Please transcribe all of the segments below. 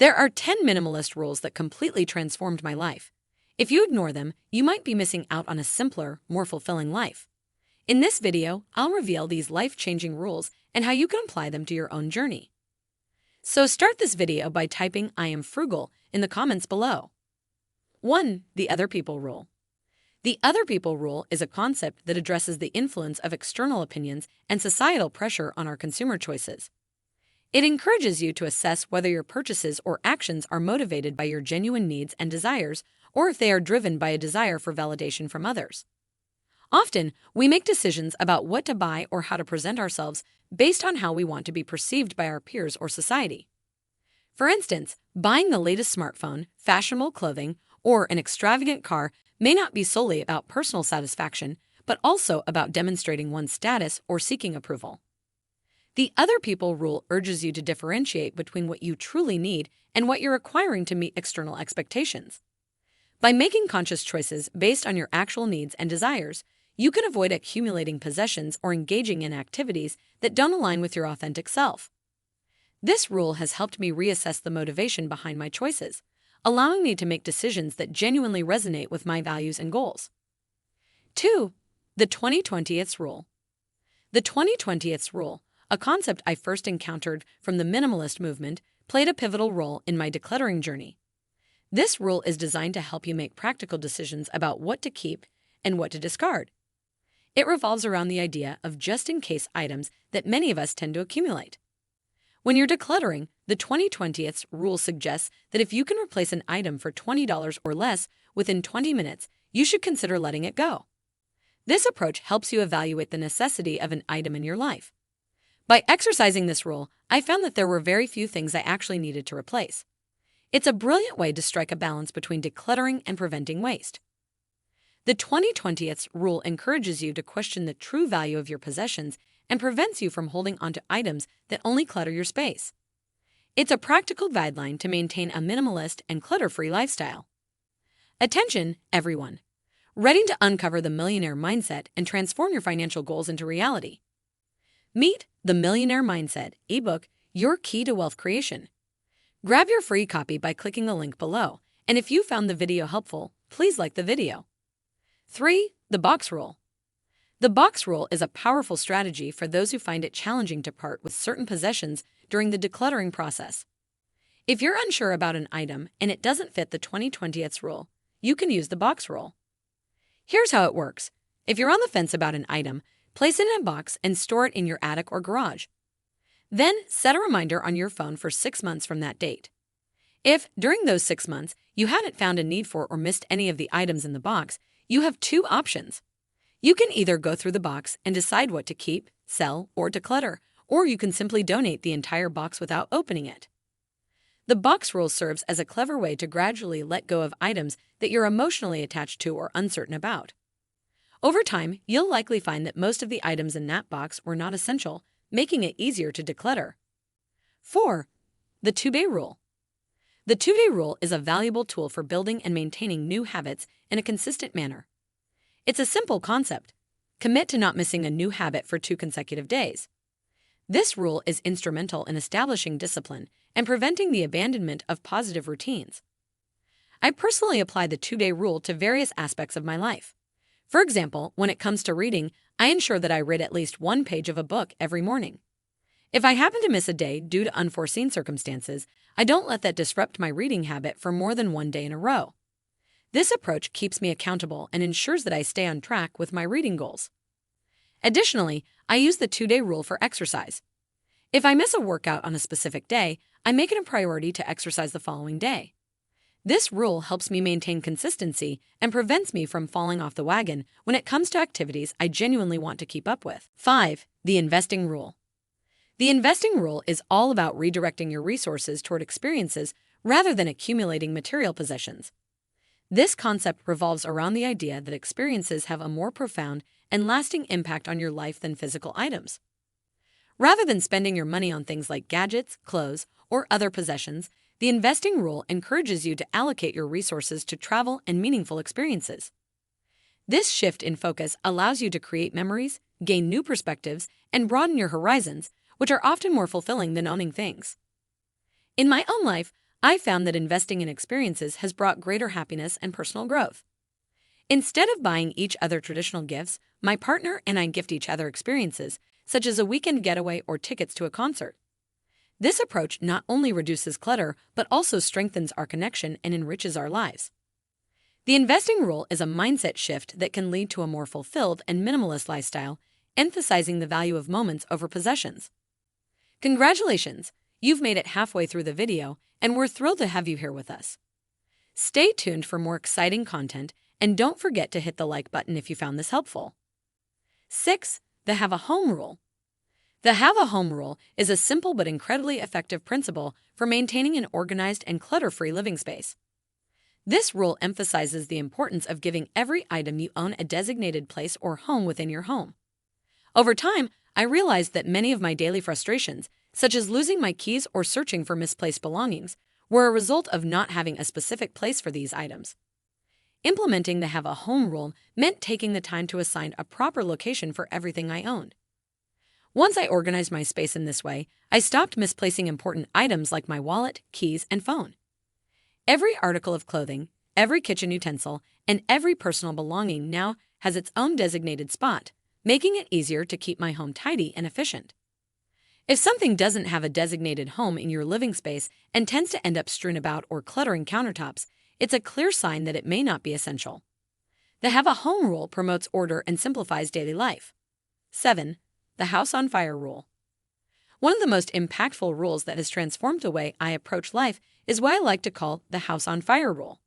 There are 10 minimalist rules that completely transformed my life. If you ignore them, you might be missing out on a simpler, more fulfilling life. In this video, I'll reveal these life-changing rules and how you can apply them to your own journey. So start this video by typing "I am frugal" in the comments below. 1. The Other People Rule. The Other People Rule is a concept that addresses the influence of external opinions and societal pressure on our consumer choices. It encourages you to assess whether your purchases or actions are motivated by your genuine needs and desires, or if they are driven by a desire for validation from others. Often, we make decisions about what to buy or how to present ourselves based on how we want to be perceived by our peers or society. For instance, buying the latest smartphone, fashionable clothing, or an extravagant car may not be solely about personal satisfaction, but also about demonstrating one's status or seeking approval. The Other People Rule urges you to differentiate between what you truly need and what you're acquiring to meet external expectations. By making conscious choices based on your actual needs and desires, you can avoid accumulating possessions or engaging in activities that don't align with your authentic self. This rule has helped me reassess the motivation behind my choices, allowing me to make decisions that genuinely resonate with my values and goals. 2. The 20/20th Rule. The 20/20th Rule, a concept I first encountered from the Minimalist movement, played a pivotal role in my decluttering journey. This rule is designed to help you make practical decisions about what to keep and what to discard. It revolves around the idea of just-in-case items that many of us tend to accumulate. When you're decluttering, the 20/20th Rule suggests that if you can replace an item for $20 or less within 20 minutes, you should consider letting it go. This approach helps you evaluate the necessity of an item in your life. By exercising this rule, I found that there were very few things I actually needed to replace. It's a brilliant way to strike a balance between decluttering and preventing waste. The 20/20th Rule encourages you to question the true value of your possessions and prevents you from holding onto items that only clutter your space. It's a practical guideline to maintain a minimalist and clutter-free lifestyle. Attention, everyone! Ready to uncover the millionaire mindset and transform your financial goals into reality? Meet The Millionaire Mindset ebook, Your Key to Wealth Creation. Grab your free copy by clicking the link below, and if you found the video helpful, please like the video. 3. The Box Rule. The box rule is a powerful strategy for those who find it challenging to part with certain possessions during the decluttering process. If you're unsure about an item and it doesn't fit the 20/20th Rule, you can use the box rule. Here's how it works. If you're on the fence about an item, place it in a box and store it in your attic or garage. Then set a reminder on your phone for 6 months from that date. If, during those 6 months, you hadn't found a need for or missed any of the items in the box, you have two options. You can either go through the box and decide what to keep, sell, or declutter, or you can simply donate the entire box without opening it. The box rule serves as a clever way to gradually let go of items that you're emotionally attached to or uncertain about. Over time, you'll likely find that most of the items in that box were not essential, making it easier to declutter. 4. The 2-Day Rule. The 2-Day Rule is a valuable tool for building and maintaining new habits in a consistent manner. It's a simple concept. Commit to not missing a new habit for 2 consecutive days. This rule is instrumental in establishing discipline and preventing the abandonment of positive routines. I personally apply the 2-Day Rule to various aspects of my life. For example, when it comes to reading, I ensure that I read at least 1 page of a book every morning. If I happen to miss a day due to unforeseen circumstances, I don't let that disrupt my reading habit for more than 1 day in a row. This approach keeps me accountable and ensures that I stay on track with my reading goals. Additionally, I use the 2-Day Rule for exercise. If I miss a workout on a specific day, I make it a priority to exercise the following day. This rule helps me maintain consistency and prevents me from falling off the wagon when it comes to activities I genuinely want to keep up with. 5. The Investing Rule. The investing rule is all about redirecting your resources toward experiences rather than accumulating material possessions. This concept revolves around the idea that experiences have a more profound and lasting impact on your life than physical items. Rather than spending your money on things like gadgets, clothes, or other possessions, the investing rule encourages you to allocate your resources to travel and meaningful experiences. This shift in focus allows you to create memories, gain new perspectives, and broaden your horizons, which are often more fulfilling than owning things. In my own life, I found that investing in experiences has brought greater happiness and personal growth. Instead of buying each other traditional gifts, my partner and I gift each other experiences, such as a weekend getaway or tickets to a concert. This approach not only reduces clutter, but also strengthens our connection and enriches our lives. The investing rule is a mindset shift that can lead to a more fulfilled and minimalist lifestyle, emphasizing the value of moments over possessions. Congratulations! You've made it halfway through the video, and we're thrilled to have you here with us. Stay tuned for more exciting content, and don't forget to hit the like button if you found this helpful. 6. The Have a Home Rule. The Have a Home Rule is a simple but incredibly effective principle for maintaining an organized and clutter-free living space. This rule emphasizes the importance of giving every item you own a designated place or home within your home. Over time, I realized that many of my daily frustrations, such as losing my keys or searching for misplaced belongings, were a result of not having a specific place for these items. Implementing the Have a Home Rule meant taking the time to assign a proper location for everything I owned. Once I organized my space in this way, I stopped misplacing important items like my wallet, keys, and phone. Every article of clothing, every kitchen utensil, and every personal belonging now has its own designated spot, making it easier to keep my home tidy and efficient. If something doesn't have a designated home in your living space and tends to end up strewn about or cluttering countertops, it's a clear sign that it may not be essential. The Have a Home Rule promotes order and simplifies daily life. 7. The House on Fire Rule. One of the most impactful rules that has transformed the way I approach life is what I like to call the House on Fire Rule.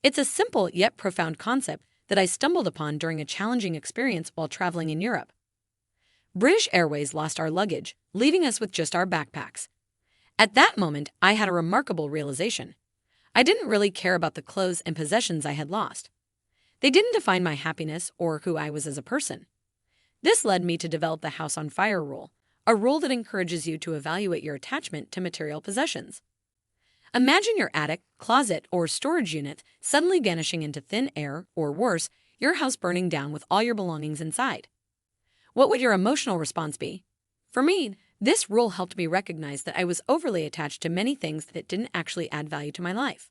It's a simple yet profound concept that I stumbled upon during a challenging experience while traveling in Europe. British Airways lost our luggage, leaving us with just our backpacks. At that moment, I had a remarkable realization. I didn't really care about the clothes and possessions I had lost. They didn't define my happiness or who I was as a person. This led me to develop the House on Fire Rule, a rule that encourages you to evaluate your attachment to material possessions. Imagine your attic, closet, or storage unit suddenly vanishing into thin air, or worse, your house burning down with all your belongings inside. What would your emotional response be? For me, this rule helped me recognize that I was overly attached to many things that didn't actually add value to my life.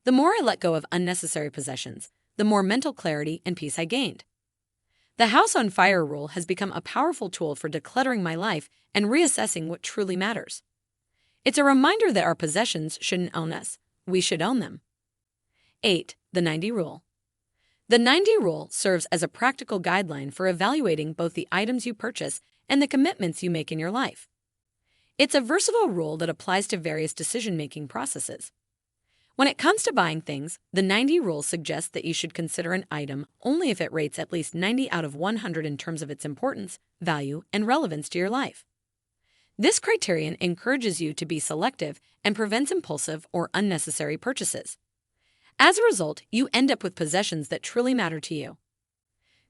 The more I let go of unnecessary possessions, the more mental clarity and peace I gained. The House on Fire Rule has become a powerful tool for decluttering my life and reassessing what truly matters. It's a reminder that our possessions shouldn't own us. We should own them. 8. The 90 Rule. The 90 Rule serves as a practical guideline for evaluating both the items you purchase and the commitments you make in your life. It's a versatile rule that applies to various decision-making processes. When it comes to buying things, the 90 Rule suggests that you should consider an item only if it rates at least 90 out of 100 in terms of its importance, value, and relevance to your life. This criterion encourages you to be selective and prevents impulsive or unnecessary purchases. As a result, you end up with possessions that truly matter to you.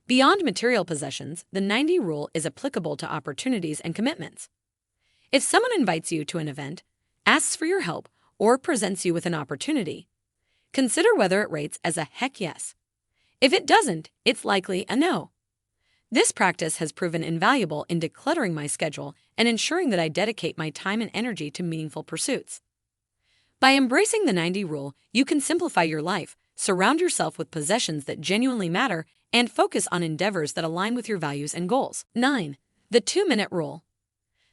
Beyond material possessions, the 90 Rule is applicable to opportunities and commitments. If someone invites you to an event, asks for your help, or presents you with an opportunity, consider whether it rates as a heck yes. If it doesn't, it's likely a no. This practice has proven invaluable in decluttering my schedule and ensuring that I dedicate my time and energy to meaningful pursuits. By embracing the 90 Rule, you can simplify your life, surround yourself with possessions that genuinely matter, and focus on endeavors that align with your values and goals. 9. The 2-Minute Rule.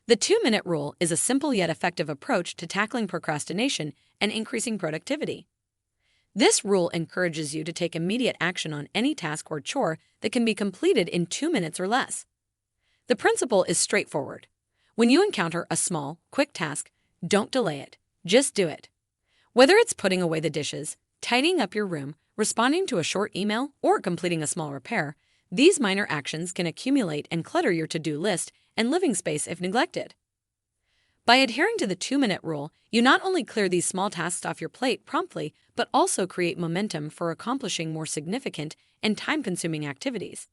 The 2-Minute Rule is a simple yet effective approach to tackling procrastination and increasing productivity. This rule encourages you to take immediate action on any task or chore that can be completed in 2 minutes or less. The principle is straightforward. When you encounter a small, quick task, don't delay it. Just do it. Whether it's putting away the dishes, tidying up your room, responding to a short email, or completing a small repair, these minor actions can accumulate and clutter your to-do list and living space if neglected. By adhering to the 2-Minute Rule, you not only clear these small tasks off your plate promptly, but also create momentum for accomplishing more significant and time-consuming activities.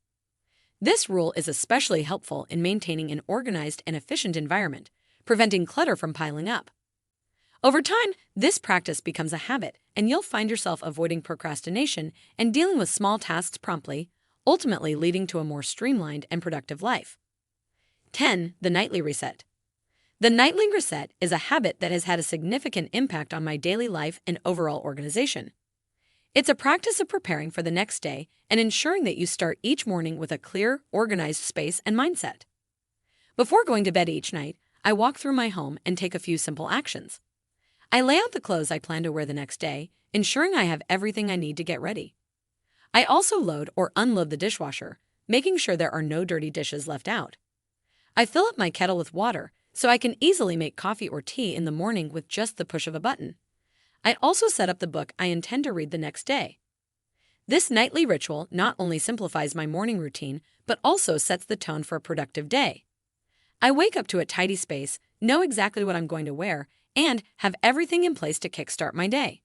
This rule is especially helpful in maintaining an organized and efficient environment, preventing clutter from piling up. Over time, this practice becomes a habit, and you'll find yourself avoiding procrastination and dealing with small tasks promptly, ultimately leading to a more streamlined and productive life. 10. The Nightly Reset. The nightly reset is a habit that has had a significant impact on my daily life and overall organization. It's a practice of preparing for the next day and ensuring that you start each morning with a clear, organized space and mindset. Before going to bed each night, I walk through my home and take a few simple actions. I lay out the clothes I plan to wear the next day, ensuring I have everything I need to get ready. I also load or unload the dishwasher, making sure there are no dirty dishes left out. I fill up my kettle with water so I can easily make coffee or tea in the morning with just the push of a button. I also set up the book I intend to read the next day. This nightly ritual not only simplifies my morning routine, but also sets the tone for a productive day. I wake up to a tidy space, know exactly what I'm going to wear, and have everything in place to kickstart my day.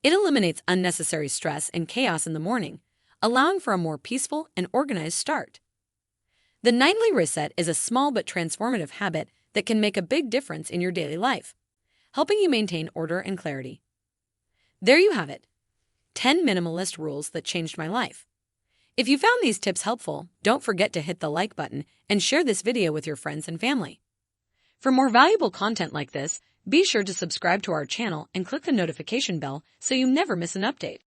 It eliminates unnecessary stress and chaos in the morning, allowing for a more peaceful and organized start. The nightly reset is a small but transformative habit that can make a big difference in your daily life, helping you maintain order and clarity. There you have it, 10 minimalist rules that changed my life. If you found these tips helpful, don't forget to hit the like button and share this video with your friends and family. For more valuable content like this, be sure to subscribe to our channel and click the notification bell so you never miss an update.